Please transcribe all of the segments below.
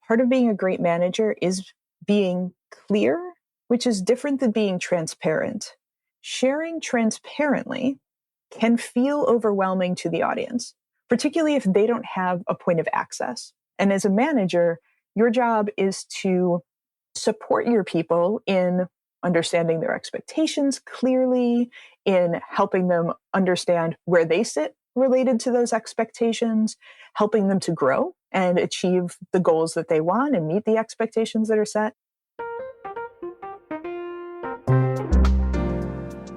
Part of being a great manager is being clear, which is different than being transparent. Sharing transparently can feel overwhelming to the audience, particularly if they don't have a point of access. And as a manager, your job is to support your people in understanding their expectations clearly, in helping them understand where they sit related to those expectations, helping them to grow and achieve the goals that they want and meet the expectations that are set.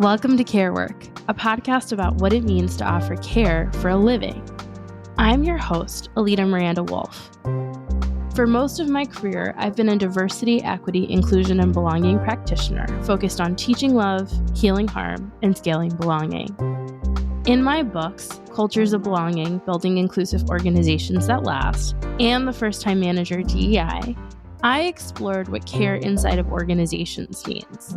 Welcome to Care Work, a podcast about what it means to offer care for a living. I'm your host, Alida Miranda Wolf. For most of my career, I've been a diversity, equity, inclusion, and belonging practitioner focused on teaching love, healing harm, and scaling belonging. In my books, Cultures of Belonging, Building Inclusive Organizations That Last, and The First Time Manager DEI, I explored what care inside of organizations means.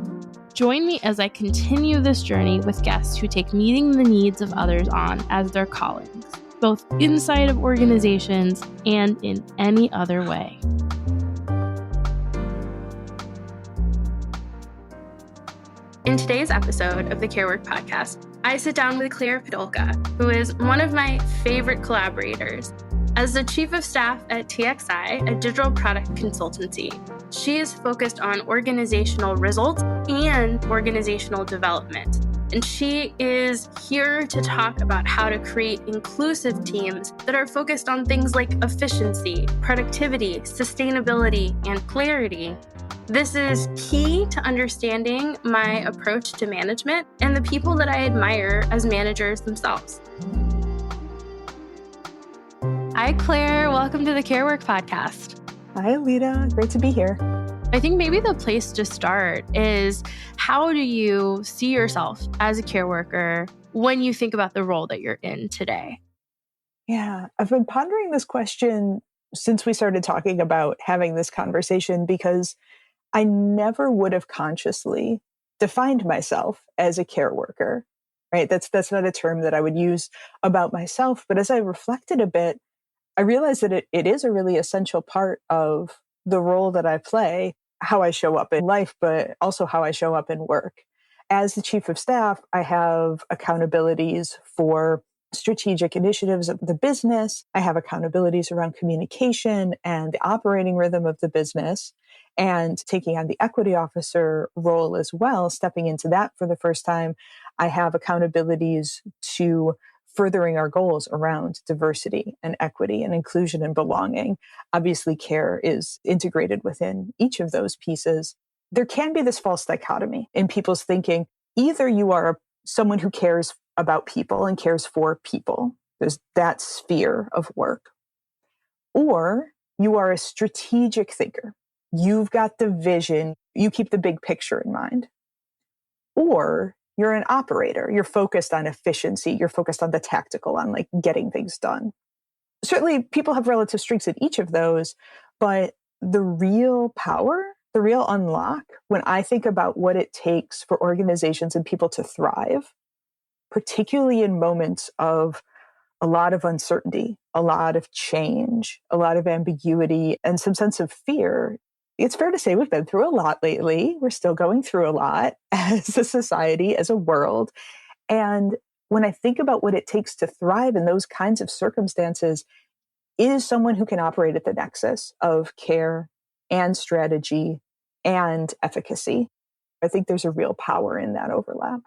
Join me as I continue this journey with guests who take meeting the needs of others on as their callings, both inside of organizations and in any other way. In today's episode of the Care Work podcast, I sit down with Claire Podulka, who is one of my favorite collaborators. As the chief of staff at TXI, a digital product consultancy, she is focused on organizational results and organizational development. And she is here to talk about how to create inclusive teams that are focused on things like efficiency, productivity, sustainability, and clarity. This is key to understanding my approach to management and the people that I admire as managers themselves. Hi, Claire. Welcome to the Care Work podcast. Hi, Alida. Great to be here. I think maybe the place to start is, how do you see yourself as a care worker when you think about the role that you're in today? Yeah, I've been pondering this question since we started talking about having this conversation, because I never would have consciously defined myself as a care worker, right? That's not a term that I would use about myself. But as I reflected a bit, I realized that it is a really essential part of the role that I play, how I show up in life, but also how I show up in work. As the chief of staff, I have accountabilities for strategic initiatives of the business. I have accountabilities around communication and the operating rhythm of the business, and taking on the equity officer role as well, stepping into that for the first time. I have accountabilities to furthering our goals around diversity and equity and inclusion and belonging. Obviously, care is integrated within each of those pieces. There can be this false dichotomy in people's thinking. Either you are someone who cares about people and cares for people, there's that sphere of work, or you are a strategic thinker. You've got the vision, you keep the big picture in mind, or you're an operator. You're focused on efficiency. You're focused on the tactical, on like getting things done. Certainly, people have relative strengths in each of those, but the real power, the real unlock, when I think about what it takes for organizations and people to thrive, particularly in moments of a lot of uncertainty, a lot of change, a lot of ambiguity, and some sense of fear. It's fair to say we've been through a lot lately. We're still going through a lot as a society, as a world. And when I think about what it takes to thrive in those kinds of circumstances, it is someone who can operate at the nexus of care and strategy and efficacy. I think there's a real power in that overlap.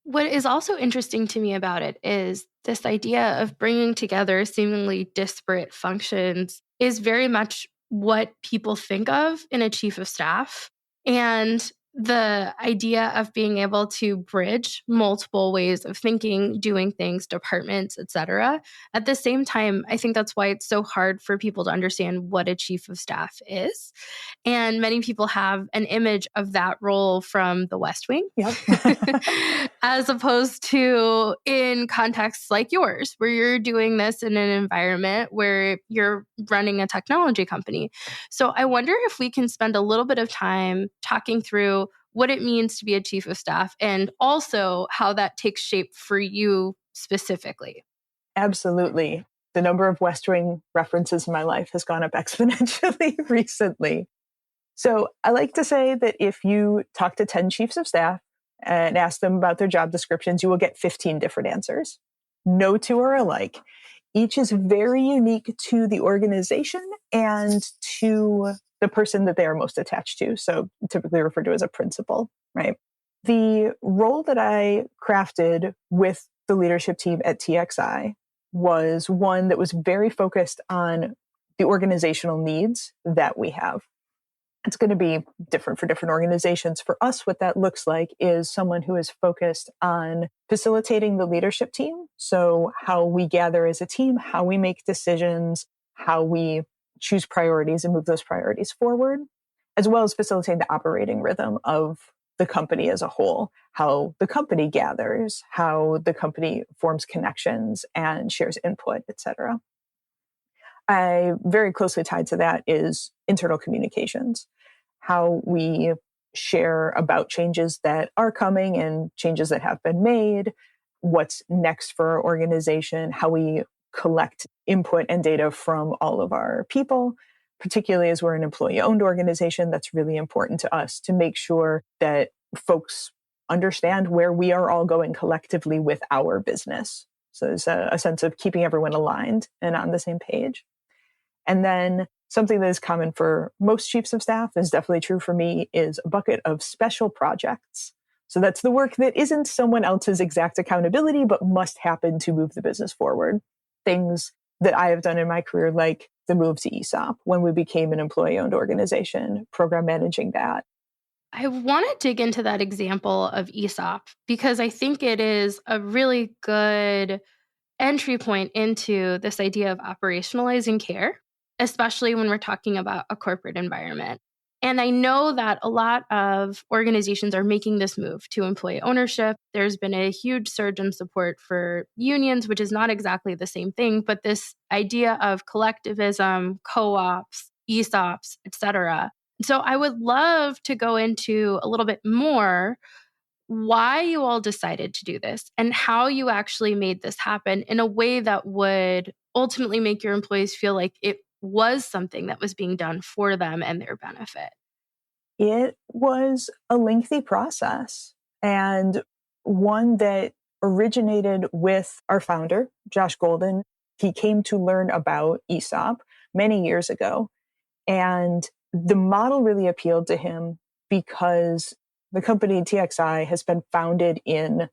What is also interesting to me about it is this idea of bringing together seemingly disparate functions is very much what people think of in a chief of staff. And the idea of being able to bridge multiple ways of thinking, doing things, departments, etc. At the same time, I think that's why it's so hard for people to understand what a chief of staff is. And many people have an image of that role from the West Wing, Yep. as opposed to in contexts like yours, where you're doing this in an environment where you're running a technology company. So I wonder if we can spend a little bit of time talking through what it means to be a chief of staff and also how that takes shape for you specifically. Absolutely. The number of West Wing references in my life has gone up exponentially recently. So I like to say that if you talk to 10 chiefs of staff and ask them about their job descriptions, you will get 15 different answers. No two are alike. Each is very unique to the organization and to the person that they are most attached to. So typically referred to as a principal, right? The role that I crafted with the leadership team at TXI was one that was very focused on the organizational needs that we have. It's going to be different for different organizations. For us, what that looks like is someone who is focused on facilitating the leadership team. So how we gather as a team, how we make decisions, how we choose priorities and move those priorities forward, as well as facilitating the operating rhythm of the company as a whole, how the company gathers, how the company forms connections and shares input, et cetera. I very closely tied to that is internal communications, how we share about changes that are coming and changes that have been made, what's next for our organization, how we collect input and data from all of our people, particularly as we're an employee-owned organization. That's really important to us to make sure that folks understand where we are all going collectively with our business. So there's a sense of keeping everyone aligned and on the same page. And then something that is common for most chiefs of staff, is definitely true for me, is a bucket of special projects. So that's the work that isn't someone else's exact accountability, but must happen to move the business forward. Things that I have done in my career, like the move to ESOP when we became an employee-owned organization, program managing that. I want to dig into that example of ESOP because I think it is a really good entry point into this idea of operationalizing care, especially when we're talking about a corporate environment. And I know that a lot of organizations are making this move to employee ownership. There's been a huge surge in support for unions, which is not exactly the same thing, but this idea of collectivism, co-ops, ESOPs, etc. So I would love to go into a little bit more why you all decided to do this and how you actually made this happen in a way that would ultimately make your employees feel like it was something that was being done for them and their benefit. It was a lengthy process and one that originated with our founder, Josh Golden. He came to learn about ESOP many years ago, and the model really appealed to him because the company TXI has been founded in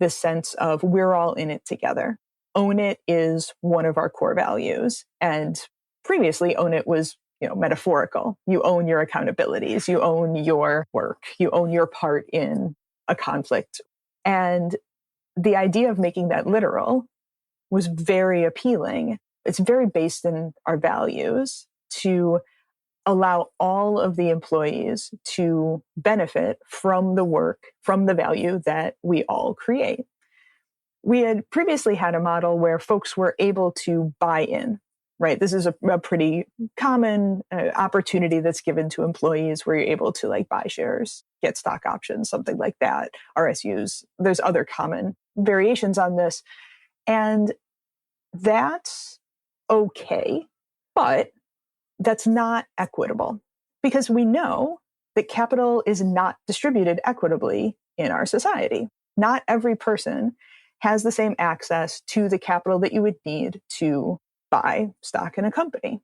the sense of we're all in it together. Own it is one of our core values. And previously, own it was metaphorical. You own your accountabilities, you own your work, you own your part in a conflict. And the idea of making that literal was very appealing. It's very based in our values to allow all of the employees to benefit from the work, from the value that we all create. We had previously had a model where folks were able to buy in, right? This is a pretty common opportunity that's given to employees where you're able to buy shares, get stock options, something like that, RSUs. There's other common variations on this. And that's okay, but that's not equitable because we know that capital is not distributed equitably in our society. Not every person has the same access to the capital that you would need to buy stock in a company.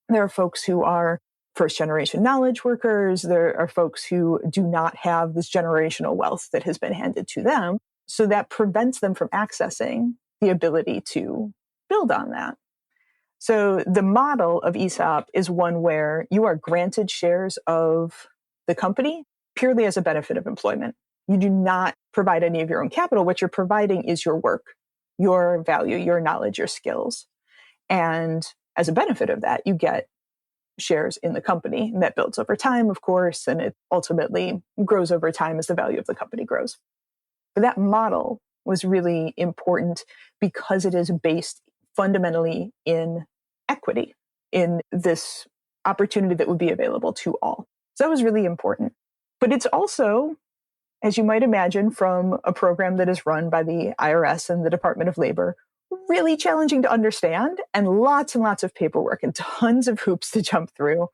There are folks who are first generation knowledge workers. There are folks who do not have this generational wealth that has been handed to them. So that prevents them from accessing the ability to build on that. So the model of ESOP is one where you are granted shares of the company purely as a benefit of employment. You do not provide any of your own capital. What you're providing is your work, your value, your knowledge, your skills. And as a benefit of that, you get shares in the company. And that builds over time, of course, and it ultimately grows over time as the value of the company grows. But that model was really important because it is based fundamentally in equity, in this opportunity that would be available to all. So that was really important. But it's also, as you might imagine, from a program that is run by the IRS and the Department of Labor, really challenging to understand and lots of paperwork and tons of hoops to jump through.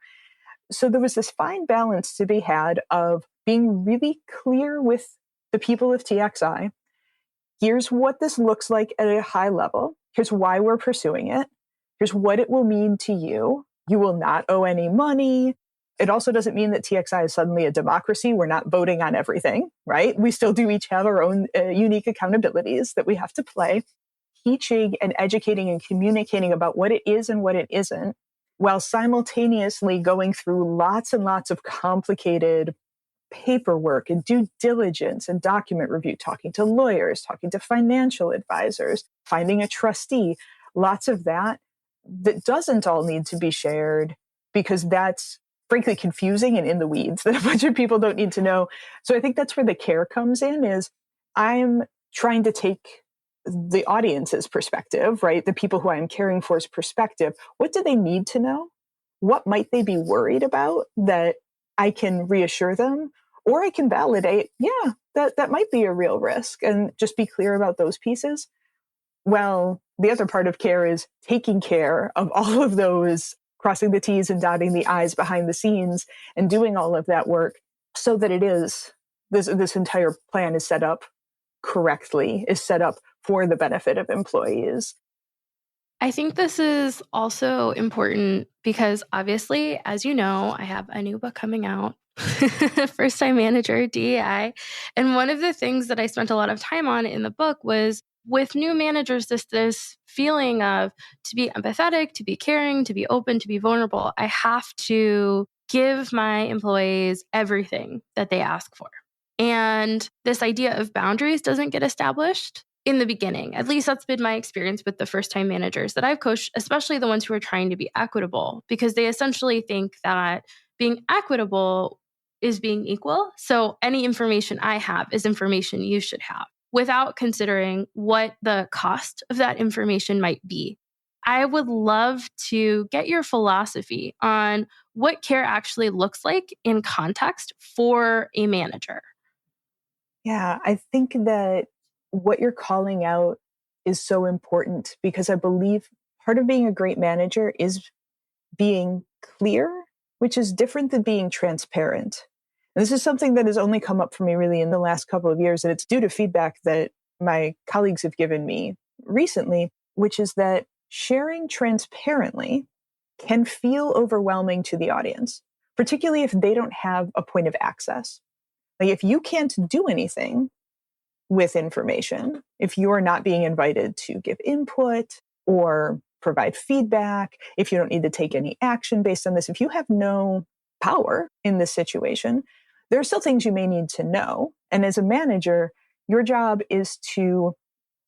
So there was this fine balance to be had of being really clear with the people of TXI. Here's what this looks like at a high level. Here's why we're pursuing it. Here's what it will mean to you. You will not owe any money. It also doesn't mean that TXI is suddenly a democracy. We're not voting on everything, right? We still do each have our own unique accountabilities that we have to play. Teaching and educating and communicating about what it is and what it isn't, while simultaneously going through lots and lots of complicated paperwork and due diligence and document review, talking to lawyers, talking to financial advisors, finding a trustee, lots of that doesn't all need to be shared because that's frankly confusing and in the weeds that a bunch of people don't need to know. So I think that's where the care comes in is I'm trying to take the audience's perspective, right? The people who I'm caring for's perspective. What do they need to know? What might they be worried about that I can reassure them? Or I can validate, yeah, that might be a real risk and just be clear about those pieces. Well, the other part of care is taking care of all of those, crossing the T's and dotting the I's behind the scenes and doing all of that work so that it is, this entire plan is set up correctly, is set up for the benefit of employees. I think this is also important because obviously, as you know, I have a new book coming out, First Time Manager, DEI. And one of the things that I spent a lot of time on in the book was with new managers, this feeling of to be empathetic, to be caring, to be open, to be vulnerable. I have to give my employees everything that they ask for. And this idea of boundaries doesn't get established in the beginning. At least that's been my experience with the first-time managers that I've coached, especially the ones who are trying to be equitable, because they essentially think that being equitable is being equal. So any information I have is information you should have, without considering what the cost of that information might be. I would love to get your philosophy on what care actually looks like in context for a manager. Yeah, I think that what you're calling out is so important because I believe part of being a great manager is being clear, which is different than being transparent. And this is something that has only come up for me really in the last couple of years, and it's due to feedback that my colleagues have given me recently, which is that sharing transparently can feel overwhelming to the audience, particularly if they don't have a point of access. Like if you can't do anything with information, if you're not being invited to give input or provide feedback, if you don't need to take any action based on this, if you have no power in this situation, there are still things you may need to know. And as a manager, your job is to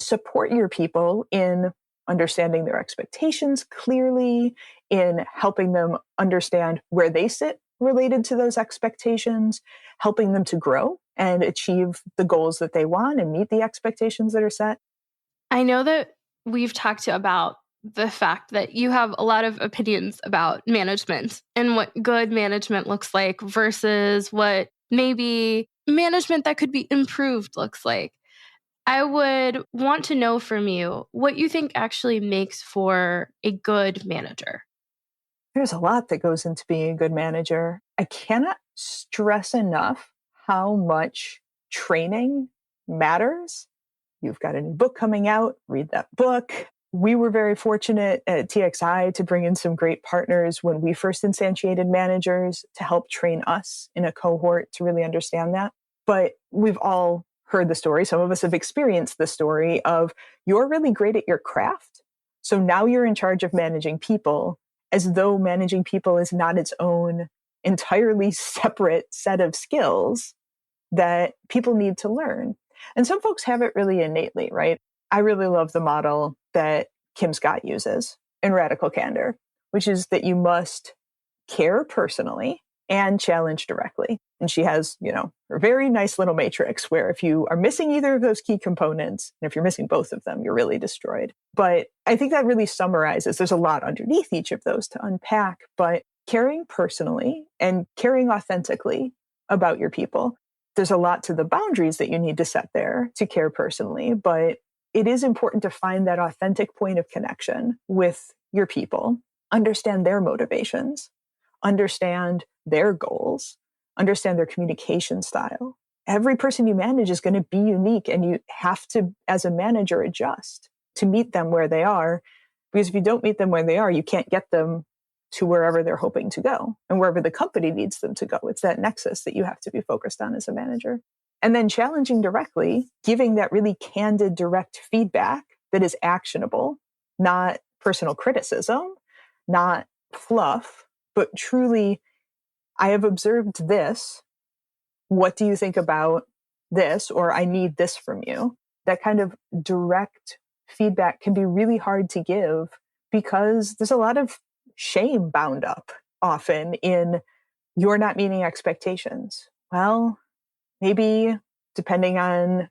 support your people in understanding their expectations clearly, in helping them understand where they sit related to those expectations, helping them to grow and achieve the goals that they want and meet the expectations that are set. I know that we've talked about the fact that you have a lot of opinions about management and what good management looks like versus what maybe management that could be improved looks like. I would want to know from you what you think actually makes for a good manager. There's a lot that goes into being a good manager. I cannot stress enough how much training matters. You've got a new book coming out, read that book. We were very fortunate at TXI to bring in some great partners when we first instantiated managers to help train us in a cohort to really understand that. But we've all heard the story. Some of us have experienced the story of you're really great at your craft. So now you're in charge of managing people, as though managing people is not its own entirely separate set of skills that people need to learn. And some folks have it really innately, right? I really love the model that Kim Scott uses in Radical Candor, which is that you must care personally and challenge directly. And she has, a very nice little matrix where if you are missing either of those key components, and if you're missing both of them, you're really destroyed. But I think that really summarizes, there's a lot underneath each of those to unpack, but caring personally and caring authentically about your people. There's a lot to the boundaries that you need to set there to care personally, but it is important to find that authentic point of connection with your people, understand their motivations, understand their goals, understand their communication style. Every person you manage is going to be unique, and you have to, as a manager, adjust to meet them where they are. Because if you don't meet them where they are, you can't get them to wherever they're hoping to go and wherever the company needs them to go. It's that nexus that you have to be focused on as a manager. And then challenging directly, giving that really candid, direct feedback that is actionable, not personal criticism, not fluff, but truly, I have observed this. What do you think about this? Or I need this from you. That kind of direct feedback can be really hard to give because there's a lot of shame bound up often in you're not meeting expectations. Well, maybe depending on,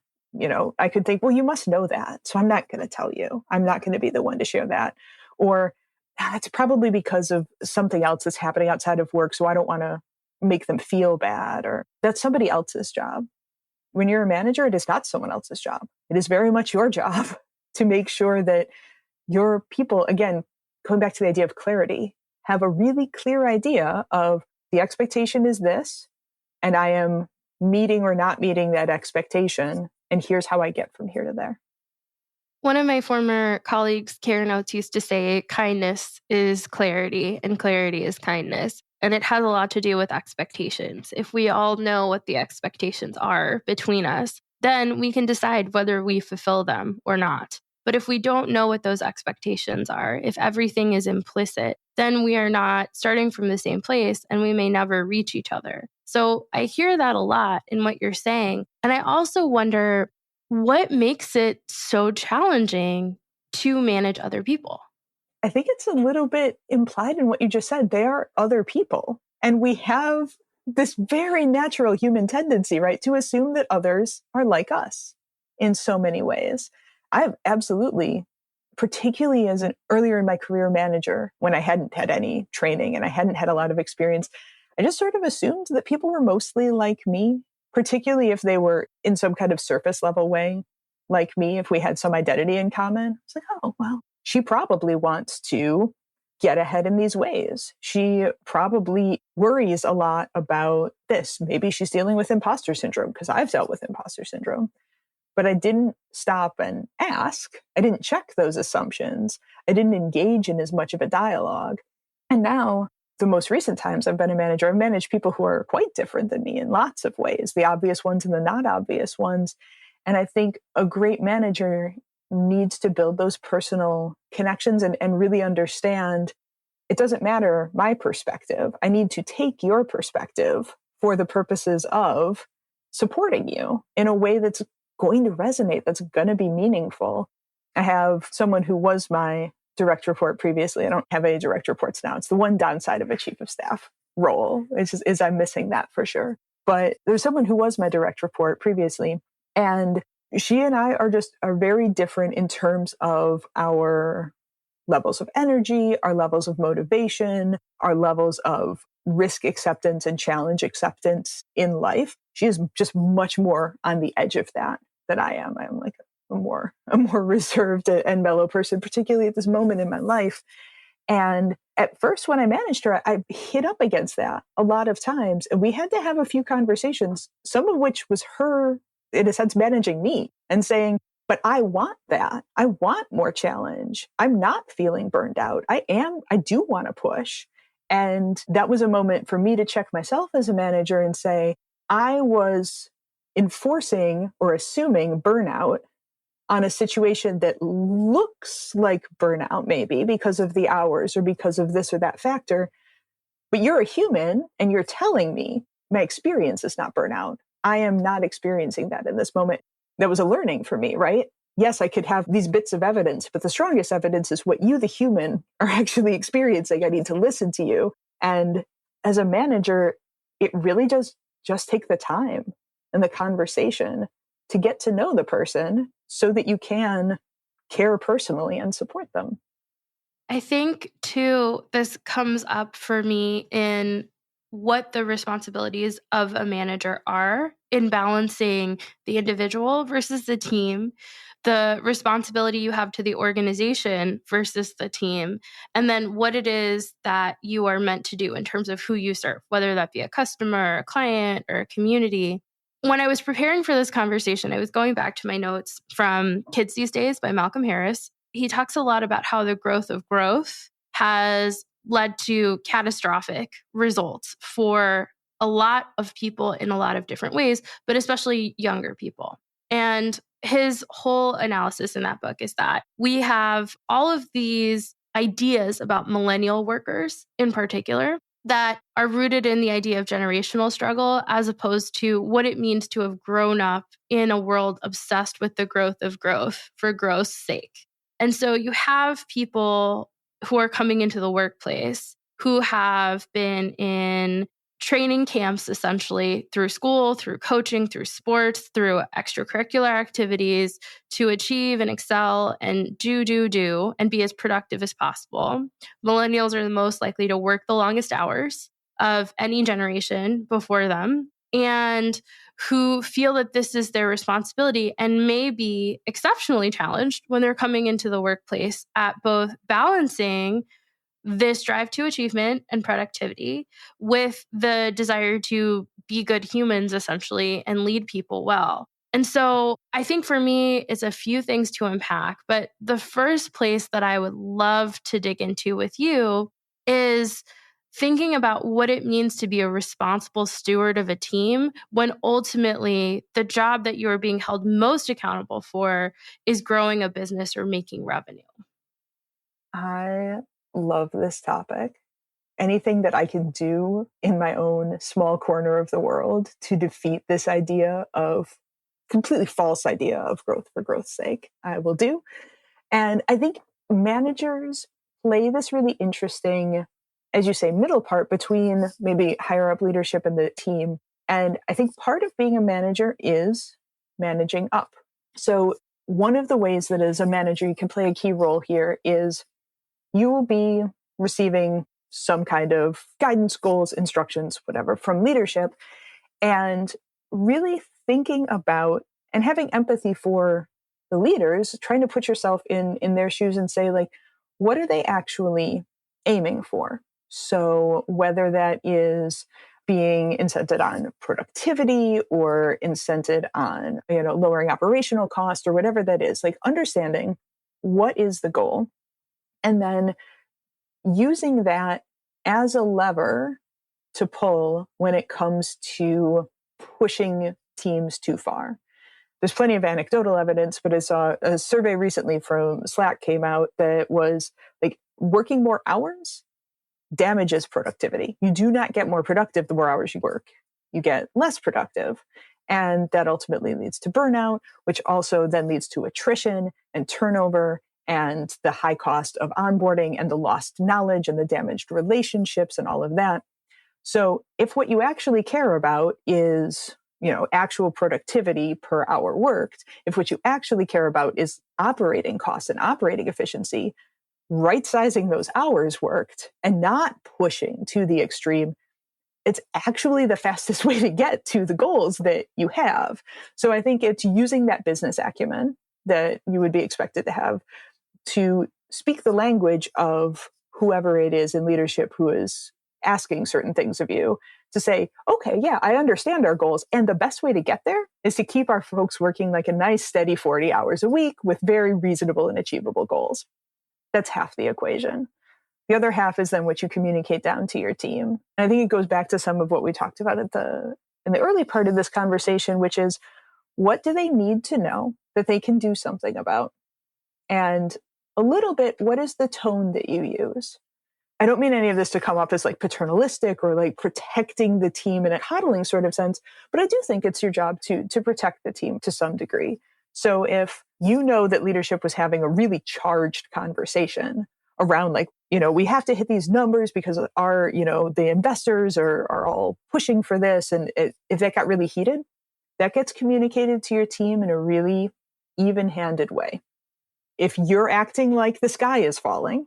I could think, well, you must know that. So I'm not going to tell you. I'm not going to be the one to share that. Or it's probably because of something else that's happening outside of work. So I don't want to make them feel bad, or that's somebody else's job. When you're a manager, it is not someone else's job. It is very much your job to make sure that your people, again, going back to the idea of clarity, have a really clear idea of the expectation is this, and I am meeting or not meeting that expectation, and here's how I get from here to there. One of my former colleagues, Karen Oates, used to say kindness is clarity and clarity is kindness. And it has a lot to do with expectations. If we all know what the expectations are between us, then we can decide whether we fulfill them or not. But if we don't know what those expectations are, if everything is implicit, then we are not starting from the same place and we may never reach each other. So I hear that a lot in what you're saying. And I also wonder, what makes it so challenging to manage other people? I think it's a little bit implied in what you just said. They are other people. And we have this very natural human tendency, right, to assume that others are like us in so many ways. I've absolutely, particularly as an earlier in my career manager, when I hadn't had any training and I hadn't had a lot of experience, I just sort of assumed that people were mostly like me, particularly if they were in some kind of surface level way like me, if we had some identity in common. It's like, oh, well, she probably wants to get ahead in these ways. She probably worries a lot about this. Maybe she's dealing with imposter syndrome, because I've dealt with imposter syndrome. But I didn't stop and ask. I didn't check those assumptions. I didn't engage in as much of a dialogue. And now, the most recent times I've been a manager, I've managed people who are quite different than me in lots of ways, the obvious ones and the not obvious ones. And I think a great manager needs to build those personal connections and really understand it doesn't matter my perspective. I need to take your perspective for the purposes of supporting you in a way that's going to resonate, that's going to be meaningful. I have someone who was my direct report previously. I don't have any direct reports now. It's the one downside of a chief of staff role is I'm missing that for sure. But there's someone who was my direct report previously, and she and I are very different in terms of our levels of energy, our levels of motivation, our levels of risk acceptance and challenge acceptance in life. She is just much more on the edge of that than I am. I'm like a more reserved and mellow person, particularly at this moment in my life. And at first, when I managed her, I hit up against that a lot of times. And we had to have a few conversations, some of which was her, in a sense, managing me and saying, but I want that. I want more challenge. I'm not feeling burned out. I do want to push. And that was a moment for me to check myself as a manager and say, I was enforcing or assuming burnout on a situation that looks like burnout, maybe because of the hours or because of this or that factor. But you're a human and you're telling me my experience is not burnout. I am not experiencing that in this moment. That was a learning for me, right? Yes, I could have these bits of evidence, but the strongest evidence is what you, the human, are actually experiencing. I need to listen to you. And as a manager, it really does just take the time and the conversation to get to know the person so that you can care personally and support them. I think, too, this comes up for me in what the responsibilities of a manager are in balancing the individual versus the team, the responsibility you have to the organization versus the team, and then what it is that you are meant to do in terms of who you serve, whether that be a customer, a client, or a community. When I was preparing for this conversation, I was going back to my notes from Kids These Days by Malcolm Harris. He talks a lot about how the growth of growth has led to catastrophic results for a lot of people in a lot of different ways, but especially younger people. And his whole analysis in that book is that we have all of these ideas about millennial workers in particular that are rooted in the idea of generational struggle, as opposed to what it means to have grown up in a world obsessed with the growth of growth for growth's sake. And so you have people who are coming into the workplace who have been in training camps, essentially through school, through coaching, through sports, through extracurricular activities to achieve and excel and do, and be as productive as possible. Millennials are the most likely to work the longest hours of any generation before them, and who feel that this is their responsibility and may be exceptionally challenged when they're coming into the workplace at both balancing this drive to achievement and productivity with the desire to be good humans, essentially, and lead people well. And so I think for me, it's a few things to unpack. But the first place that I would love to dig into with you is thinking about what it means to be a responsible steward of a team when ultimately the job that you are being held most accountable for is growing a business or making revenue. I love this topic. Anything that I can do in my own small corner of the world to defeat this idea of completely false idea of growth for growth's sake, I will do. And I think managers play this really interesting, as you say, middle part between maybe higher up leadership and the team. And I think part of being a manager is managing up. So one of the ways that as a manager you can play a key role here is you will be receiving some kind of guidance, goals, instructions, whatever, from leadership, and really thinking about and having empathy for the leaders, trying to put yourself in their shoes and say, like, what are they actually aiming for? So whether that is being incented on productivity or incented on, lowering operational cost or whatever that is, like understanding what is the goal, and then using that as a lever to pull when it comes to pushing teams too far. There's plenty of anecdotal evidence, but I saw a survey recently from Slack came out that was like working more hours damages productivity. You do not get more productive the more hours you work. You get less productive. And that ultimately leads to burnout, which also then leads to attrition and turnover and the high cost of onboarding and the lost knowledge and the damaged relationships and all of that. So if what you actually care about is, actual productivity per hour worked, if what you actually care about is operating costs and operating efficiency, right-sizing those hours worked and not pushing to the extreme, it's actually the fastest way to get to the goals that you have. So I think it's using that business acumen that you would be expected to have to speak the language of whoever it is in leadership who is asking certain things of you, to say, okay, yeah, I understand our goals. And the best way to get there is to keep our folks working like a nice, steady 40 hours a week with very reasonable and achievable goals. That's half the equation. The other half is then what you communicate down to your team. And I think it goes back to some of what we talked about in the early part of this conversation, which is what do they need to know that they can do something about? And a little bit, what is the tone that you use? I don't mean any of this to come up as like paternalistic or like protecting the team in a coddling sort of sense, but I do think it's your job to protect the team to some degree. So if you know that leadership was having a really charged conversation around like, we have to hit these numbers because our, the investors are all pushing for this. And if that got really heated, that gets communicated to your team in a really even-handed way. If you're acting like the sky is falling,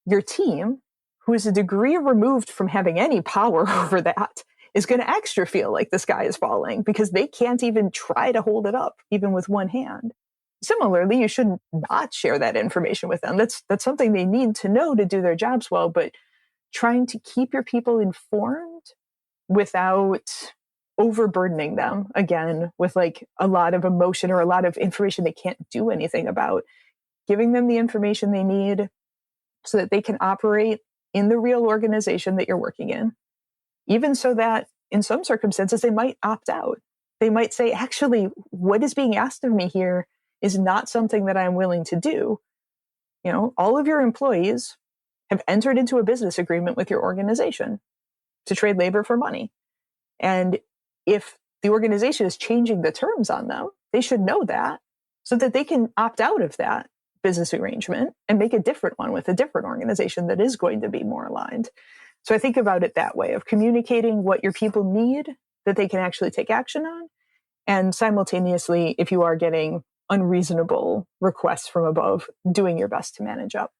your team, who is a degree removed from having any power over that, is going to extra feel like the sky is falling because they can't even try to hold it up, even with one hand. Similarly, you shouldn't not share that information with them. That's something they need to know to do their jobs well, but trying to keep your people informed without overburdening them, again, with like a lot of emotion or a lot of information they can't do anything about, giving them the information they need so that they can operate in the real organization that you're working in. Even so that in some circumstances, they might opt out. They might say, actually, what is being asked of me here is not something that I'm willing to do. You know, all of your employees have entered into a business agreement with your organization to trade labor for money. And if the organization is changing the terms on them, they should know that so that they can opt out of that business arrangement and make a different one with a different organization that is going to be more aligned. So I think about it that way, of communicating what your people need that they can actually take action on. And simultaneously, if you are getting unreasonable requests from above, doing your best to manage up.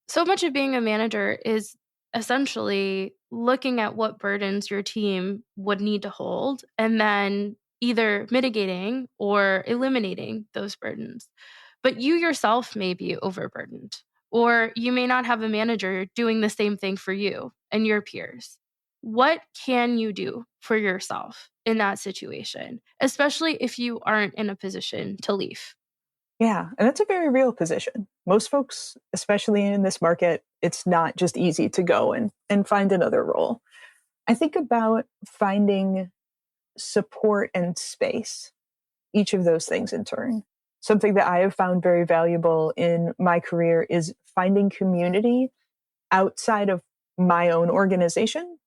So much of being a manager is essentially looking at what burdens your team would need to hold and then either mitigating or eliminating those burdens. But you yourself may be overburdened, or you may not have a manager doing the same thing for you and your peers. What can you do for yourself in that situation, especially if you aren't in a position to leave? Yeah, and that's a very real position. Most folks, especially in this market, it's not just easy to go and find another role. I think about finding support and space, each of those things in turn. Something that I have found very valuable in my career is finding community outside of my own organization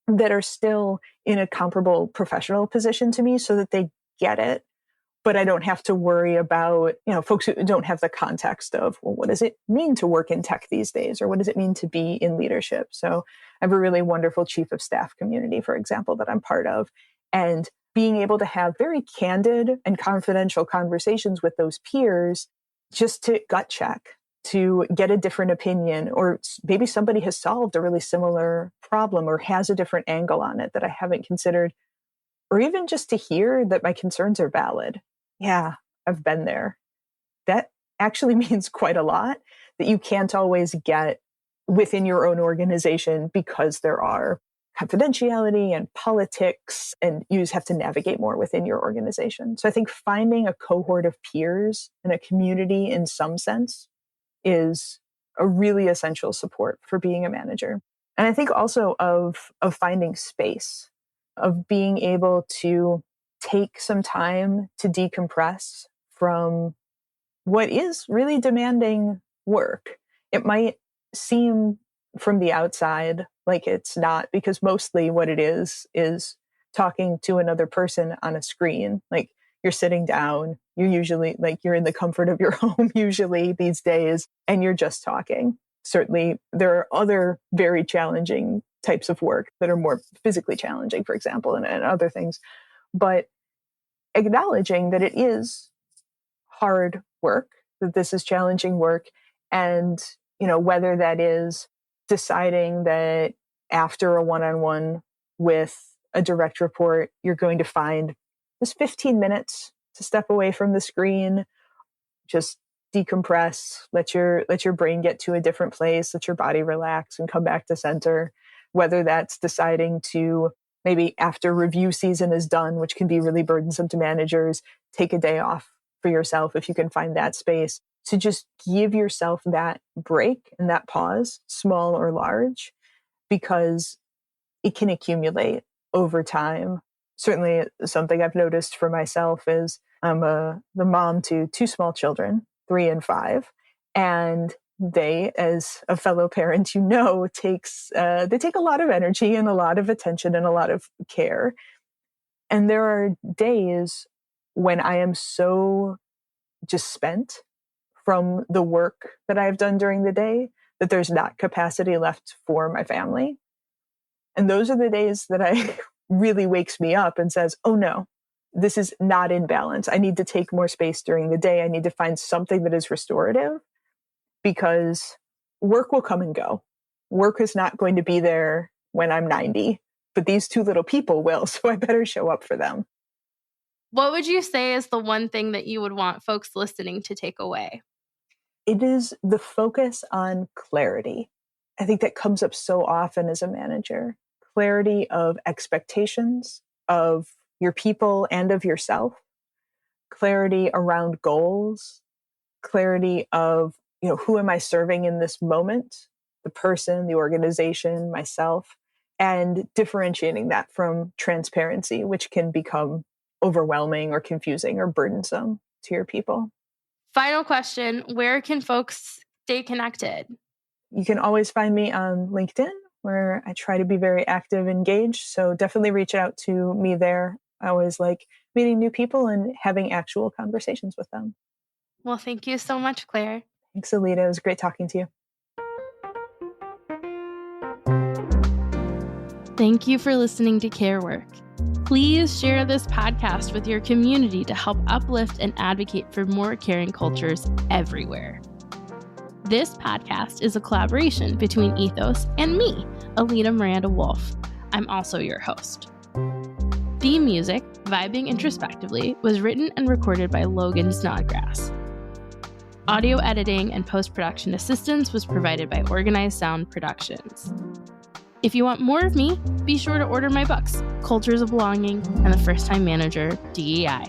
that are still in a comparable professional position to me so that they get it. But I don't have to worry about, folks who don't have the context of, well, what does it mean to work in tech these days? Or what does it mean to be in leadership? So I have a really wonderful chief of staff community, for example, that I'm part of. And being able to have very candid and confidential conversations with those peers just to gut check, to get a different opinion, or maybe somebody has solved a really similar problem or has a different angle on it that I haven't considered, or even just to hear that my concerns are valid. Yeah, I've been there. That actually means quite a lot that you can't always get within your own organization because there are confidentiality and politics, and you just have to navigate more within your organization. So I think finding a cohort of peers and a community in some sense is a really essential support for being a manager. And I think also of finding space, of being able to take some time to decompress from what is really demanding work. It might seem from the outside like it's not, because mostly what it is talking to another person on a screen. Like, you're sitting down, you're usually like you're in the comfort of your home usually these days, and you're just talking. Certainly there are other very challenging types of work that are more physically challenging, for example, and other things. But acknowledging that it is hard work, that this is challenging work, and whether that is deciding that after a one-on-one with a direct report, you're going to find just 15 minutes to step away from the screen, just decompress, let your brain get to a different place, let your body relax and come back to center. Whether that's deciding to, maybe after review season is done, which can be really burdensome to managers, take a day off for yourself if you can find that space, to just give yourself that break and that pause, small or large, because it can accumulate over time. Certainly something I've noticed for myself is I'm the mom to two small children, 3 and 5, and they, as a fellow parent, they take a lot of energy and a lot of attention and a lot of care. And there are days when I am so just spent from the work that I've done during the day that there's not capacity left for my family. And those are the days that I really wakes me up and says, oh no, this is not in balance. I need to take more space during the day. I need to find something that is restorative, because work will come and go. work is not going to be there when I'm 90, but these two little people will, so I better show up for them. What would you say is the one thing that you would want folks listening to take away? It is the focus on clarity. I think that comes up so often as a manager. Clarity of expectations of your people and of yourself. Clarity around goals. Clarity of, who am I serving in this moment? The person, the organization, myself. And differentiating that from transparency, which can become overwhelming or confusing or burdensome to your people. Final question, where can folks stay connected? You can always find me on LinkedIn, where I try to be very active, engaged. So definitely reach out to me there. I always like meeting new people and having actual conversations with them. Well, thank you so much, Claire. Thanks, Alida. It was great talking to you. Thank you for listening to Care Work. Please share this podcast with your community to help uplift and advocate for more caring cultures everywhere. This podcast is a collaboration between Ethos and me, Alida Miranda Wolf. I'm also your host. Theme music, Vibing Introspectively, was written and recorded by Logan Snodgrass. Audio editing and post-production assistance was provided by Organized Sound Productions. If you want more of me, be sure to order my books, Cultures of Belonging and The First Time Manager, DEI.